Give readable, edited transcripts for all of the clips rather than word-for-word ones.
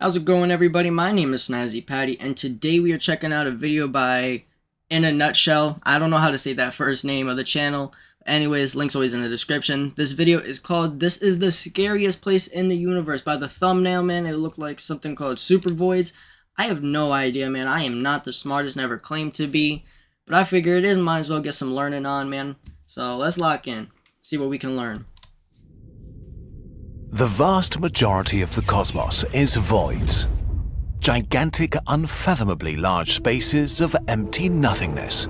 How's it going, everybody? My name is Snazzy Patty, and today we are checking out a video by In a Nutshell. I don't know how to say that first name of the channel. Anyways, link's always in the description. This video is called "This is the Scariest Place in the Universe." By the thumbnail, man, it looked like something called Super Voids. I have no idea, man. I am not the smartest, never claimed to be. But I figure it is, might as well get some learning on, man. So let's lock in, see what we can learn. The vast majority of the cosmos is voids. Gigantic, unfathomably large spaces of empty nothingness.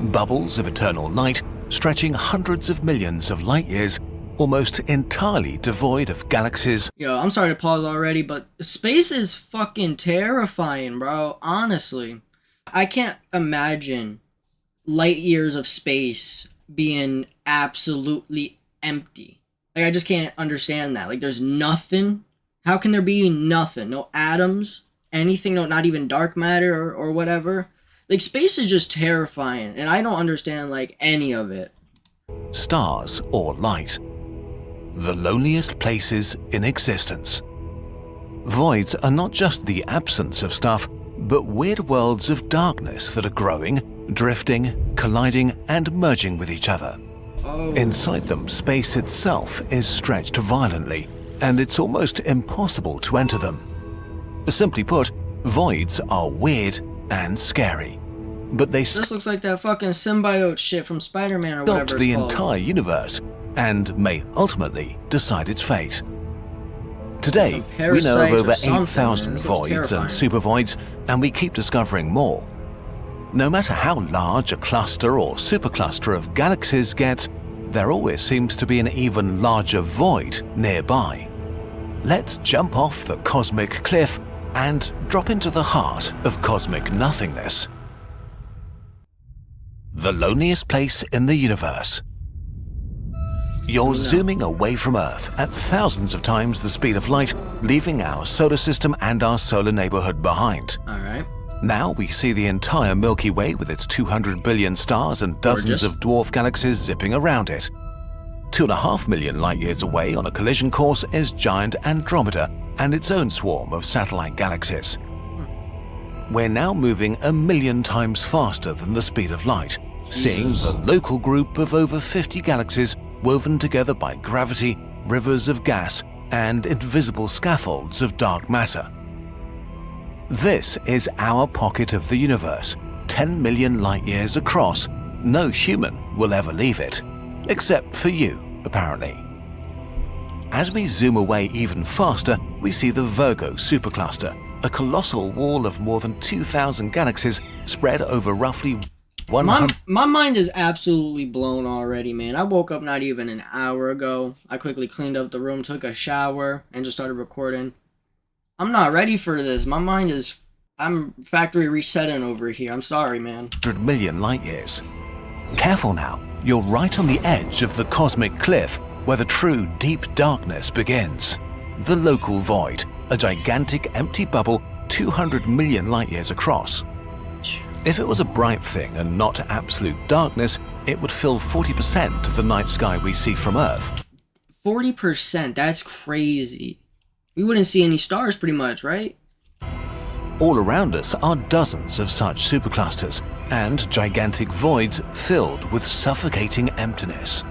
Bubbles of eternal night stretching hundreds of millions of light years, almost entirely devoid of galaxies. Yo, I'm sorry to pause already, but space is fucking terrifying, bro. Honestly. I can't imagine light years of space being absolutely empty. Like, I just can't understand that. Like, there's nothing. How can there be nothing? No atoms? Anything? No, not even dark matter or whatever? Like, space is just terrifying, and I don't understand, like, any of it. Stars or light. The loneliest places in existence. Voids are not just the absence of stuff, but weird worlds of darkness that are growing, drifting, colliding, and merging with each other. Oh. Inside them, space itself is stretched violently, and it's almost impossible to enter them. Simply put, voids are weird and scary. But they This looks like that fucking symbiote shit from Spider-Man or whatever it's the called. entire universe and may ultimately decide its fate. Today, we know of over 8,000 voids and supervoids, and we keep discovering more. No matter how large a cluster or supercluster of galaxies gets, there always seems to be an even larger void nearby. Let's jump off the cosmic cliff and drop into the heart of cosmic nothingness. The loneliest place in the universe. You're zooming away from Earth at thousands of times the speed of light, leaving our solar system and our solar neighborhood behind. Alright. Now we see the entire Milky Way with its 200 billion stars and dozens of dwarf galaxies zipping around it. 2.5 million light-years away on a collision course is giant Andromeda and its own swarm of satellite galaxies. We're now moving 1 million times faster than the speed of light, seeing the local group of over 50 galaxies woven together by gravity, rivers of gas, and invisible scaffolds of dark matter. This is our pocket of the universe, 10 million light-years across. No human will ever leave it, except for you, apparently. As we zoom away even faster, we see the Virgo supercluster, a colossal wall of more than 2,000 galaxies spread over roughly 100... My mind is absolutely blown already, man. I woke up not even an hour ago. I quickly cleaned up the room, took a shower, and just started recording. I'm not ready for this. My mind is... I'm factory resetting over here. I'm sorry, man. 100 million light-years. Careful now. You're right on the edge of the cosmic cliff where the true deep darkness begins. The local void, a gigantic empty bubble 200 million light-years across. If it was a bright thing and not absolute darkness, it would fill 40% of the night sky we see from Earth. 40%? That's crazy. We wouldn't see any stars pretty much, right? All around us are dozens of such superclusters and gigantic voids filled with suffocating emptiness.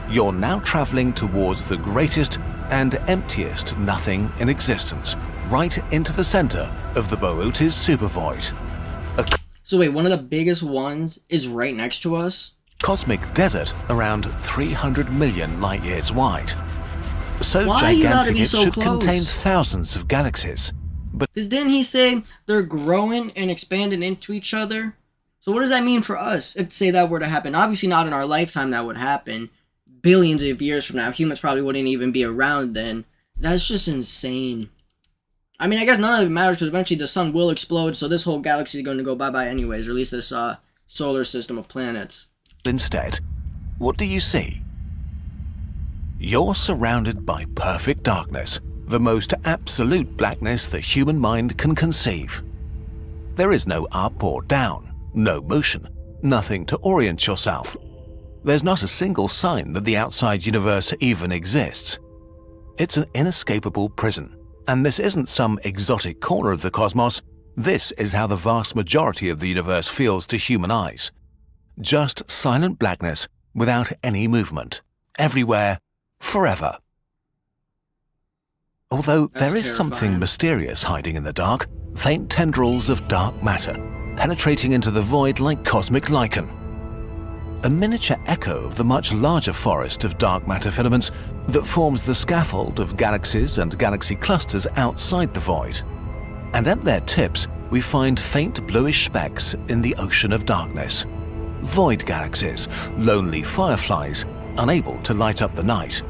You're now traveling towards the greatest and emptiest nothing in existence, right into the center of the Boötes supervoid. So wait, one of the biggest ones is right next to us? Cosmic desert around 300 million light-years wide. So Why you gotta gigantic be it so should close? contain thousands of galaxies. But Because didn't he say they're growing and expanding into each other? So what does that mean for us if, say, that were to happen? Obviously not in our lifetime that would happen. Billions of years from now, humans probably wouldn't even be around then. That's just insane. I mean, I guess none of it matters because eventually the sun will explode, so this whole galaxy is going to go bye-bye anyways, or at least this solar system of planets. instead, what do you see? You're surrounded by perfect darkness, the most absolute blackness the human mind can conceive. There is no up or down, no motion, nothing to orient yourself. There's not a single sign that the outside universe even exists. It's an inescapable prison, And this isn't some exotic corner of the cosmos, this is how the vast majority of the universe feels to human eyes. Just silent blackness without any movement. Everywhere, forever. Although there is something mysterious hiding in the dark, faint tendrils of dark matter, penetrating into the void like cosmic lichen. A miniature echo of the much larger forest of dark matter filaments that forms the scaffold of galaxies and galaxy clusters outside the void. And at their tips, we find faint bluish specks in the ocean of darkness. Void galaxies, lonely fireflies, unable to light up the night.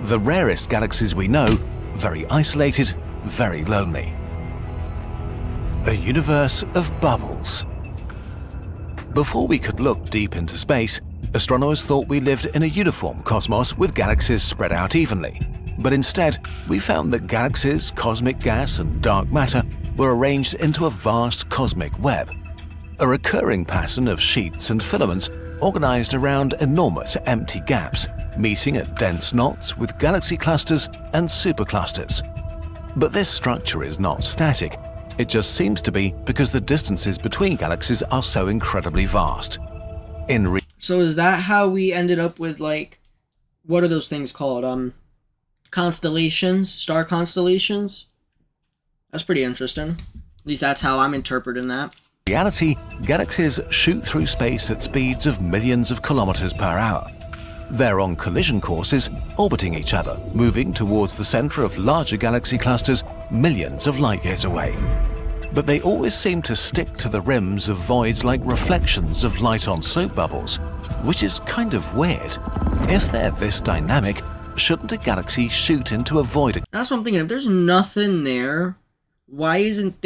The rarest galaxies we know, very isolated, very lonely. A universe of bubbles. Before we could look deep into space, astronomers thought we lived in a uniform cosmos with galaxies spread out evenly. But instead, we found that galaxies, cosmic gas, and dark matter were arranged into a vast cosmic web. A recurring pattern of sheets and filaments organized around enormous empty gaps, meeting at dense knots with galaxy clusters and superclusters. But this structure is not static. It just seems to be because the distances between galaxies are so incredibly vast. So is that how we ended up with, like, what are those things called? Constellations? Star constellations? That's pretty interesting. At least that's how I'm interpreting that. In reality, galaxies shoot through space at speeds of millions of kilometers per hour. They're on collision courses, orbiting each other, moving towards the center of larger galaxy clusters millions of light years away. But they always seem to stick to the rims of voids like reflections of light on soap bubbles, which is kind of weird. If they're this dynamic, shouldn't a galaxy shoot into a void? That's what I'm thinking. If there's nothing there, why aren't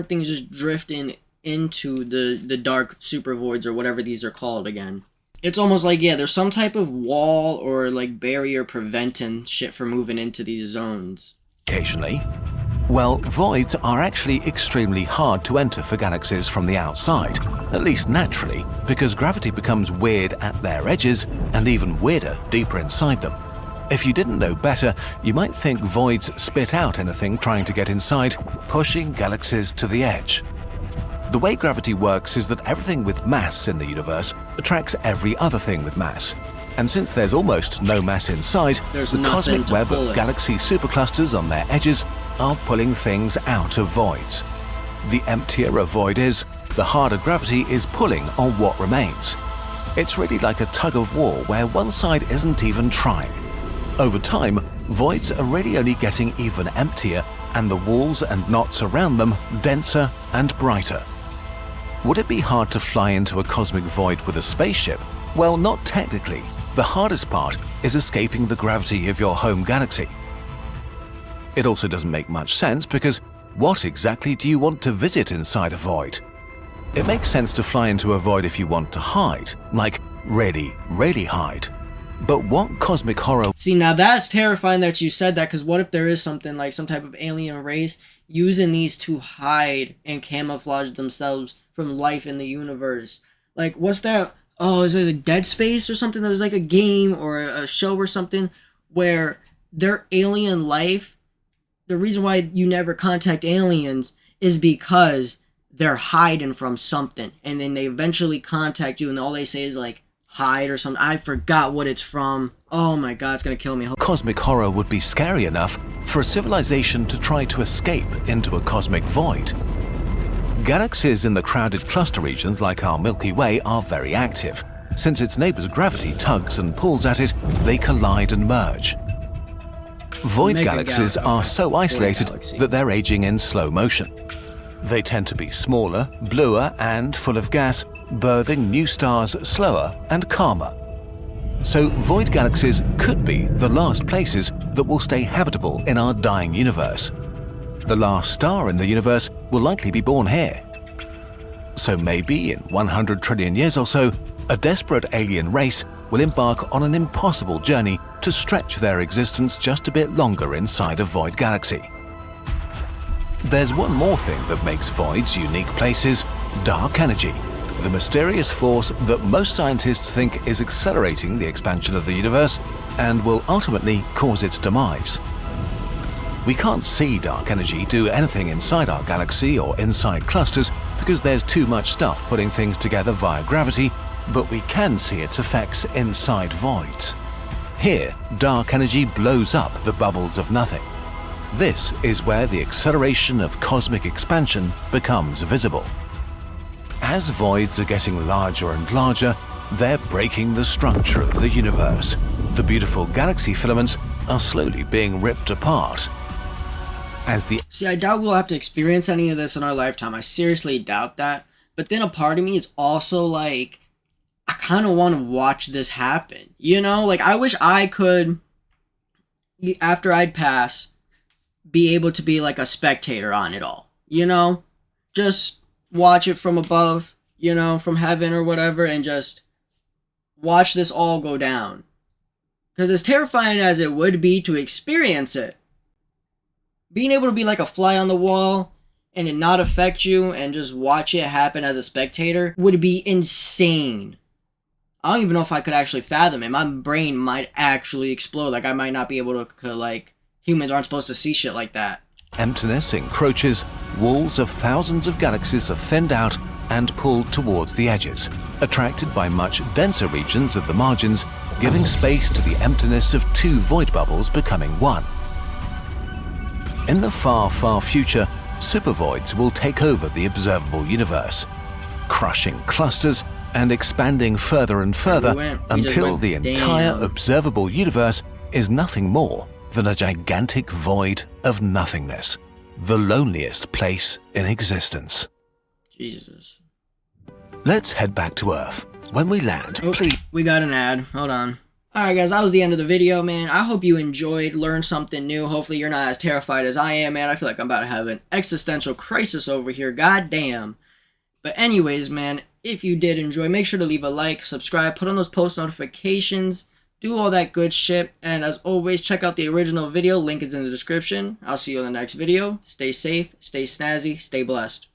things just drifting into the dark super voids or whatever these are called again? It's almost like, yeah, there's some type of wall or like barrier preventing shit from moving into these zones. Occasionally. Well, voids are actually extremely hard to enter for galaxies from the outside, at least naturally, because gravity becomes weird at their edges and even weirder deeper inside them. If you didn't know better, you might think voids spit out anything trying to get inside, pushing galaxies to the edge. The way gravity works is that everything with mass in the universe attracts every other thing with mass. And since there's almost no mass inside, the cosmic web of galaxy superclusters on their edges are pulling things out of voids. The emptier a void is, the harder gravity is pulling on what remains. It's really like a tug of war where one side isn't even trying. Over time, voids are really only getting even emptier and the walls and knots around them denser and brighter. Would it be hard to fly into a cosmic void with a spaceship? Well, not technically. The hardest part is escaping the gravity of your home galaxy. It also doesn't make much sense because what exactly do you want to visit inside a void? It makes sense to fly into a void if you want to hide, like really, really hide. But what cosmic horror? See, now that's terrifying that you said that, because what if there is something like some type of alien race using these to hide and camouflage themselves from life in the universe? Like, what's that? Oh, is it a Dead Space or something? There's like a game or a show or something where their alien life, the reason why you never contact aliens is because they're hiding from something. And then they eventually contact you and all they say is like, hide or something. I forgot what it's from. Oh my god, it's gonna kill me. Cosmic horror would be scary enough for a civilization to try to escape into a cosmic void. Galaxies in the crowded cluster regions like our Milky Way are very active. Since its neighbor's gravity tugs and pulls at it, they collide and merge. Void galaxies are so isolated that they're aging in slow motion. They tend to be smaller, bluer, and full of gas, birthing new stars slower and calmer. So void galaxies could be the last places that will stay habitable in our dying universe. The last star in the universe will likely be born here. So maybe in 100 trillion years or so, a desperate alien race will embark on an impossible journey to stretch their existence just a bit longer inside a void galaxy. There's one more thing that makes voids unique places: dark energy. The mysterious force that most scientists think is accelerating the expansion of the universe and will ultimately cause its demise. We can't see dark energy do anything inside our galaxy or inside clusters because there's too much stuff putting things together via gravity, but we can see its effects inside voids. Here, dark energy blows up the bubbles of nothing. This is where the acceleration of cosmic expansion becomes visible. As voids are getting larger and larger, they're breaking the structure of the universe. The beautiful galaxy filaments are slowly being ripped apart. See, I doubt we'll have to experience any of this in our lifetime. I seriously doubt that. But then a part of me is also like, I kind of want to watch this happen. You know, like I wish I could, after I'd pass, be able to be like a spectator on it all. You know, just watch it from above, you know, from heaven or whatever, and just watch this all go down. Because as terrifying as it would be to experience it, being able to be like a fly on the wall and it not affect you and just watch it happen as a spectator would be insane. I don't even know if I could actually fathom it. My brain might actually explode. Like, I might not be able to, like, humans aren't supposed to see shit like that. Emptiness encroaches, walls of thousands of galaxies are thinned out and pulled towards the edges, attracted by much denser regions at the margins, giving space to the emptiness of two void bubbles becoming one. In the far, far future, supervoids will take over the observable universe, crushing clusters and expanding further and further until the entire observable universe is nothing more than a gigantic void of nothingness, the loneliest place in existence. Jesus. Let's head back to Earth. When we land, we got an ad. Hold on. Alright guys, that was the end of the video, man. I hope you enjoyed, learned something new. Hopefully you're not as terrified as I am, man. I feel like I'm about to have an existential crisis over here. God damn. But anyways, man, if you did enjoy, make sure to leave a like, subscribe, put on those post notifications, do all that good shit. And as always, check out the original video. Link is in the description. I'll see you in the next video. Stay safe, stay snazzy, stay blessed.